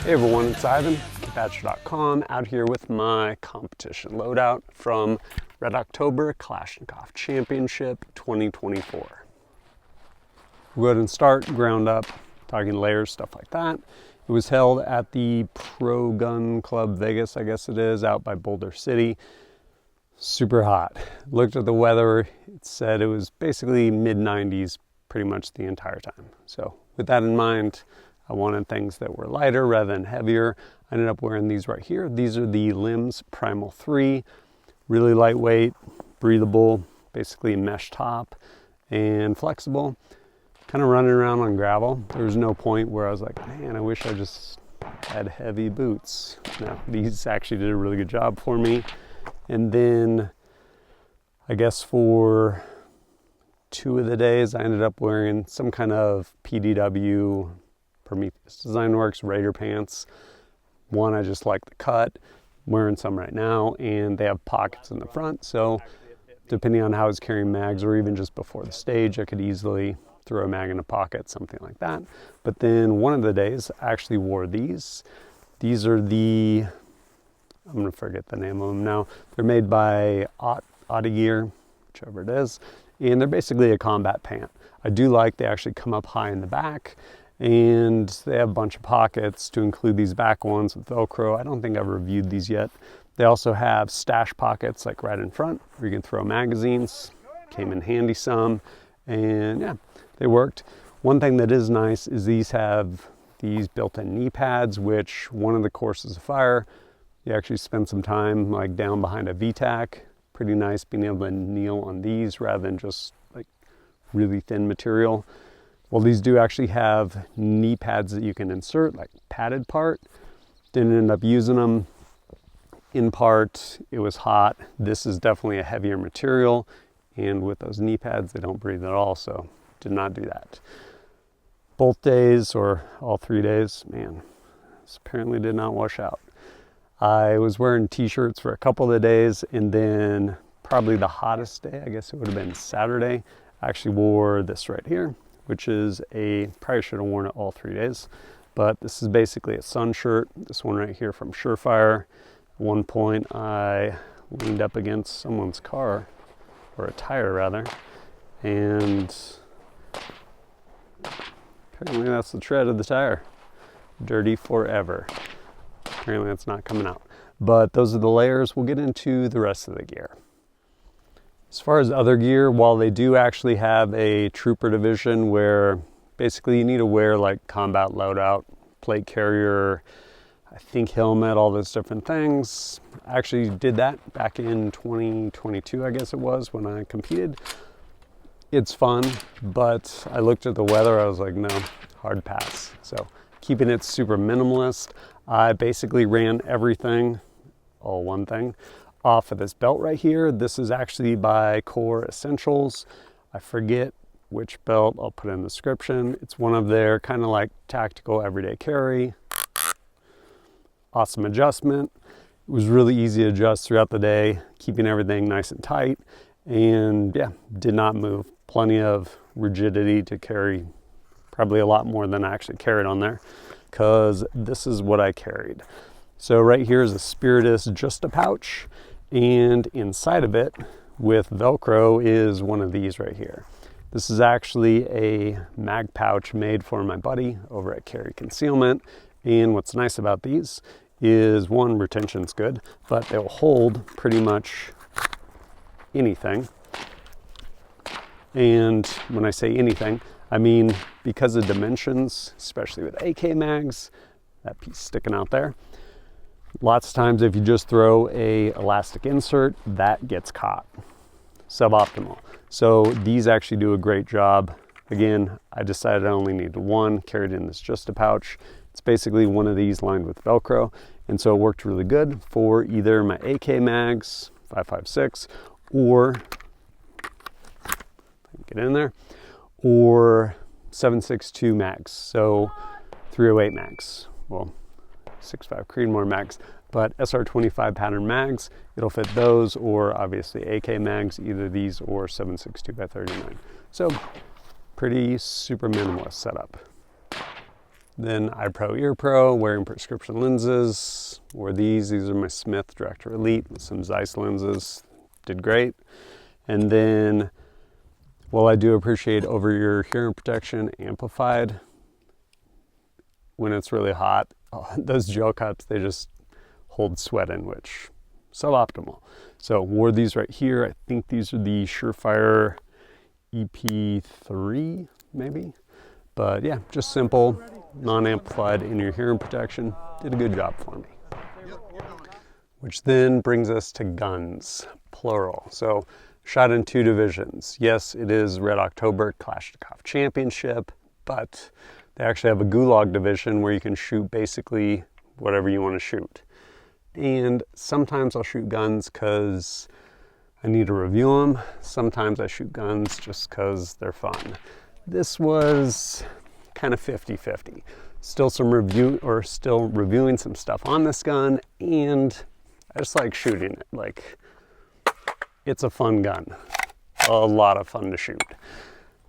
Hey everyone, it's Ivan, Patcher.com, out here with my competition loadout from Red Oktober Kalashnikov Championship 2024. We'll go ahead and start ground up, talking layers, stuff like that. It was held at the Pro Gun Club Vegas, I guess it is, out by Boulder City. Super hot. Looked at the weather, it said it was basically mid-90s pretty much the entire time. So with that in mind, I wanted things that were lighter rather than heavier. I ended up wearing these right here. These are the Lems Primal 3. Really lightweight, breathable, basically mesh top, and flexible. Kind of running around on gravel. There was no point where I was like, man, I wish I just had heavy boots. No, these actually did a really good job for me. And then I guess for 2 of the days, I ended up wearing some kind of PDW Prometheus Design Works Raider pants. One, I just like the cut. I'm wearing some right now, and they have pockets in the front, so depending on how I was carrying mags, or even just before the stage, I could easily throw a mag in a pocket, something like that. But then one of the days, I actually wore these. These are the, I'm gonna forget the name of them now. They're made by Otte gear, whichever it is, and they're basically a combat pant. I do like they actually come up high in the back, and they have a bunch of pockets to include these back ones with Velcro. I don't think I've reviewed these yet. They also have stash pockets like right in front where you can throw magazines. Came in handy some, and yeah, they worked. One thing that is nice is these have these built-in knee pads, which one of the courses of fire, you actually spend some time like down behind a VTAC. Pretty nice being able to kneel on these rather than just like really thin material. Well, these do actually have knee pads that you can insert, like padded part. Didn't end up using them. In part, it was hot. This is definitely a heavier material, and with those knee pads, they don't breathe at all, so did not do that. Both days, or all 3 days, man, this apparently did not wash out. I was wearing t-shirts for a couple of the days, and then probably the hottest day, I guess it would have been Saturday, I actually wore this right here, which is probably should have worn it all 3 days, but this is basically a sun shirt. This one right here from Surefire. At one point I leaned up against someone's car, or a tire rather, and apparently that's the tread of the tire. Dirty forever. Apparently that's not coming out. But those are the layers. We'll get into the rest of the gear. As far as other gear, while they do actually have a trooper division where basically you need to wear like combat loadout, plate carrier, I think helmet, all those different things. I actually did that back in 2022, I guess it was, when I competed. It's fun, but I looked at the weather, I was like, no, hard pass. So keeping it super minimalist, I basically ran everything, all one thing, off of this belt right here. This is actually by Core Essentials. I forget which belt, I'll put in the description. It's one of their kind of like tactical everyday carry. Awesome adjustment. It was really easy to adjust throughout the day, keeping everything nice and tight, and yeah, did not move. Plenty of rigidity to carry, probably a lot more than I actually carried on there, because this is what I carried. So right here is a Spiritus Zestava pouch, and inside of it with Velcro is one of these right here. This is actually a mag pouch made for my buddy over at Carey Concealment, and what's nice about these is, one, retention's good, but they'll hold pretty much anything. And when I say anything, I mean because of dimensions, especially with AK mags, that piece sticking out there. Lots of times if you just throw a elastic insert, that gets caught. Suboptimal. So these actually do a great job. Again, I decided I only needed one, carried in this Zestava pouch. It's basically one of these lined with Velcro, and so it worked really good for either my AK mags, 5.56, or, get in there, or 7.62 mags, so 308 mags. Well, 6.5 Creedmoor mags, but SR25 pattern mags, it'll fit those, or obviously AK mags, either these or 7.62 by 39. So Pretty super minimalist setup. Then iPro Ear Pro, wearing prescription lenses. Wore these are my Smith Director Elite with some Zeiss lenses. Did great. And then, while I do appreciate over-ear hearing protection amplified, when it's really hot, those gel cups, they just hold sweat in, which suboptimal. So wore these right here. I think these are the Surefire EP4 maybe. But yeah, just simple, non-amplified in-ear hearing protection. Did a good job for me. Which then brings us to guns, plural. So shot in 2 divisions. Yes, it is Red Oktober Kalashnikov Championship, but they actually have a Gulag division where you can shoot basically whatever you want to shoot. And sometimes I'll shoot guns because I need to review them. Sometimes I shoot guns just because they're fun. This was kind of 50-50. Still reviewing some stuff on this gun, and I just like shooting it. Like, it's a fun gun. A lot of fun to shoot.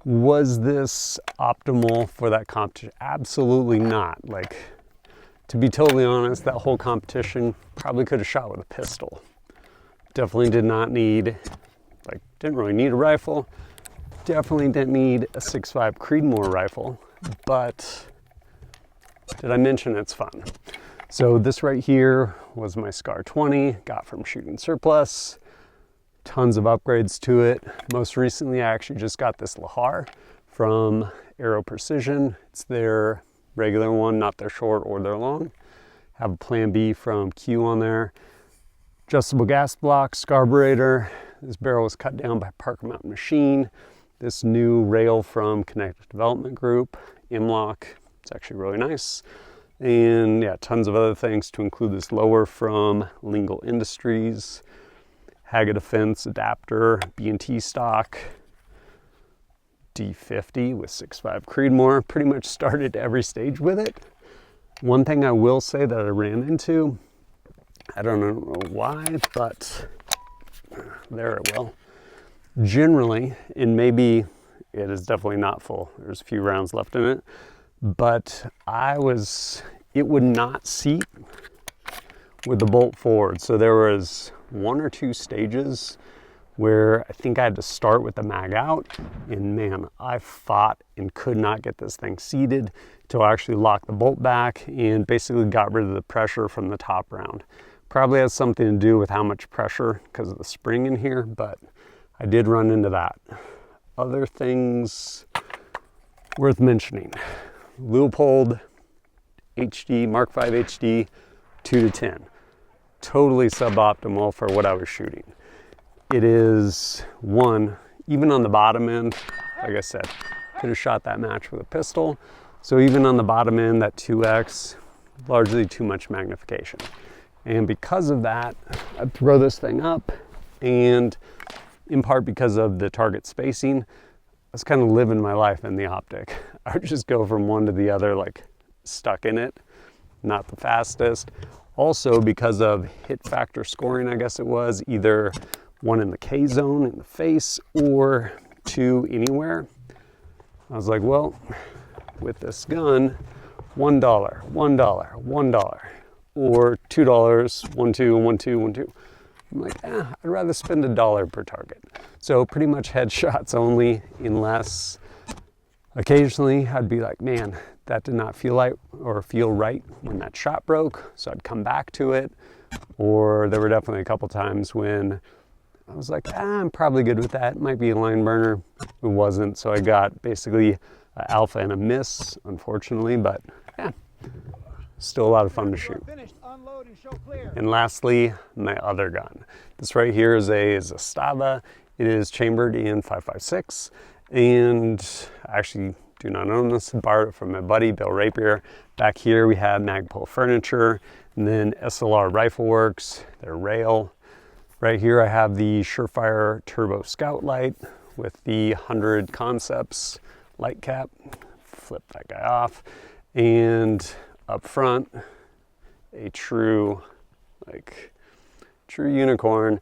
Was this optimal for that competition? Absolutely not. Like, to be totally honest, that whole competition probably could have shot with a pistol. Definitely did not need, didn't really need a rifle. Definitely didn't need a 6.5 Creedmoor rifle, but did I mention it's fun? So this right here was my Scar 20, got from Shooting Surplus. Tons of upgrades to it. Most recently, I actually just got this Lahar from Aero Precision. It's their regular one, not their short or their long. Have a Plan B from Q on there. Adjustable gas block, Scarborator. This barrel was cut down by Parker Mountain Machine. This new rail from Connected Development Group, M-Lock. It's actually really nice. And yeah, tons of other things to include this lower from Lingle Industries. Haga Defense adapter, B&T Stock. D50 with 6.5 Creedmoor. Pretty much started every stage with it. One thing I will say that I ran into, I don't know why, but there it will. Generally, and maybe it is definitely not full, there's a few rounds left in it, but it would not seat with the bolt forward. So there was 1 or 2 stages where I think I had to start with the mag out, and man, I fought and could not get this thing seated until I actually locked the bolt back and basically got rid of the pressure from the top round. Probably has something to do with how much pressure because of the spring in here, but I did run into that. Other things worth mentioning. Leupold HD, Mark 5 HD, 2-10. Totally suboptimal for what I was shooting. It is, one, even on the bottom end, like I said, could have shot that match with a pistol. So even on the bottom end, that 2X, largely too much magnification. And because of that, I'd throw this thing up, and in part because of the target spacing, I was kind of living my life in the optic. I would just go from one to the other, like stuck in it, not the fastest. Also because of hit factor scoring, I guess it was, either 1 in the K zone in the face or 2 anywhere. I was like, well, with this gun, $1, $1, $1, or $2, 1, 2, 1, 2, 1, 2. I'm like, I'd rather spend $1 per target. So pretty much headshots only, unless occasionally I'd be like, man, that did not feel right when that shot broke. So I'd come back to it. Or there were definitely a couple times when I was like, I'm probably good with that. It might be a line burner. It wasn't. So I got basically an alpha and a miss, unfortunately, but yeah, still a lot of fun to shoot. And lastly, my other gun. This right here is a Zestava. It is chambered in 5.56, and I actually do not own this. Borrowed it from my buddy, Bill Rapier. Back here we have Magpul Furniture, and then SLR Rifleworks, their rail. Right here I have the Surefire Turbo Scout Light with the 100 Concepts light cap. Flip that guy off. And up front, a true unicorn,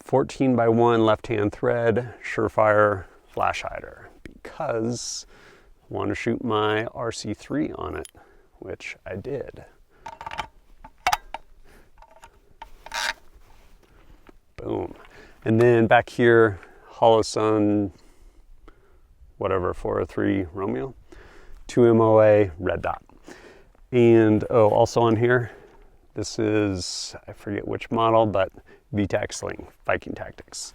14x1 left-hand thread Surefire flash hider, because I want to shoot my RC3 on it, which I did. Boom. And then back here, Hollow Sun, whatever, 403 Romeo, 2 MOA red dot. And oh, also on here, this is, I forget which model, but VTAC Sling, Viking Tactics.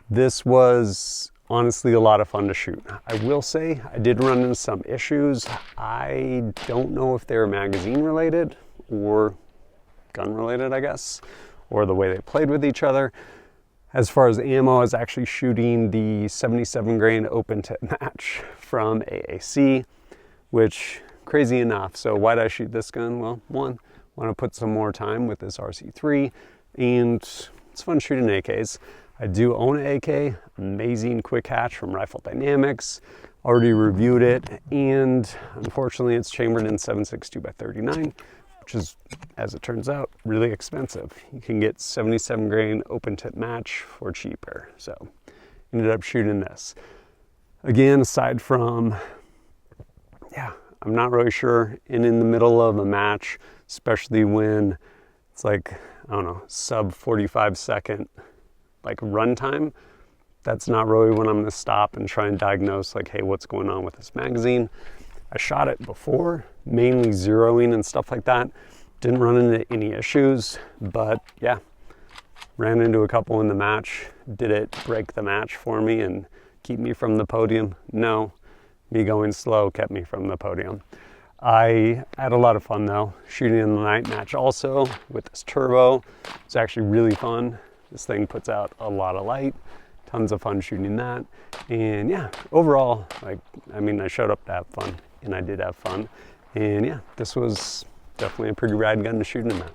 This was honestly a lot of fun to shoot. I will say I did run into some issues. I don't know if they were magazine related or gun related, I guess, or the way they played with each other. As far as ammo, I was actually shooting the 77 grain open tip match from AAC, which crazy enough. So why did I shoot this gun? Well, one, I want to put some more time with this RC3, and it's fun shooting AKs. I do own an AK, amazing quick hatch from Rifle Dynamics. Already reviewed it, and unfortunately it's chambered in 7.62x39, which is, as it turns out, really expensive. You can get 77 grain open tip match for cheaper. So ended up shooting this. Again, aside from, yeah, I'm not really sure. And in the middle of a match, especially when it's like, I don't know, sub 45 second like run time, that's not really when I'm gonna stop and try and diagnose like, hey, what's going on with this magazine? I shot it before, mainly zeroing and stuff like that. Didn't run into any issues, but yeah, ran into a couple in the match. Did it break the match for me and keep me from the podium? No, me going slow kept me from the podium. I had a lot of fun though, shooting in the night match also with this turbo. It's actually really fun. This thing puts out a lot of light, tons of fun shooting that. And yeah, overall, like, I mean, I showed up to have fun, and I did have fun. And yeah, this was definitely a pretty rad gun to shoot in that.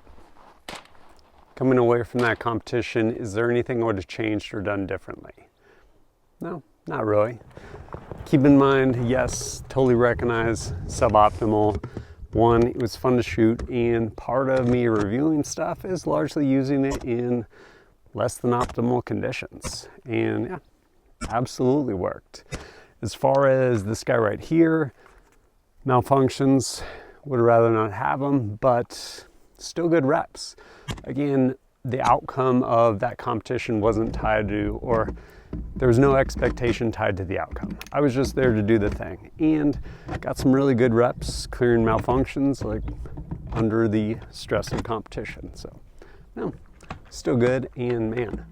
Coming away from that competition, is there anything I would have changed or done differently? No, not really. Keep in mind, yes, totally recognize suboptimal. One, it was fun to shoot, and part of me reviewing stuff is largely using it in less than optimal conditions. And yeah, absolutely worked. As far as this guy right here, malfunctions, would rather not have them, but still good reps. Again, the outcome of that competition wasn't tied to, or there was no expectation tied to the outcome. I was just there to do the thing, and got some really good reps clearing malfunctions like under the stress of competition. So no, still good. And man,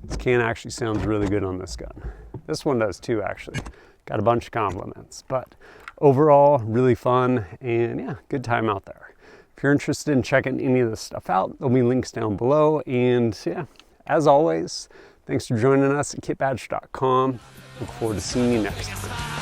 this can actually sounds really good on this gun. This one does too, actually. Got a bunch of compliments, but overall really fun, and yeah, good time out there. If you're interested in checking any of this stuff out, there'll be links down below. And yeah, as always, thanks for joining us at kitbadge.com. Look forward to seeing you next time.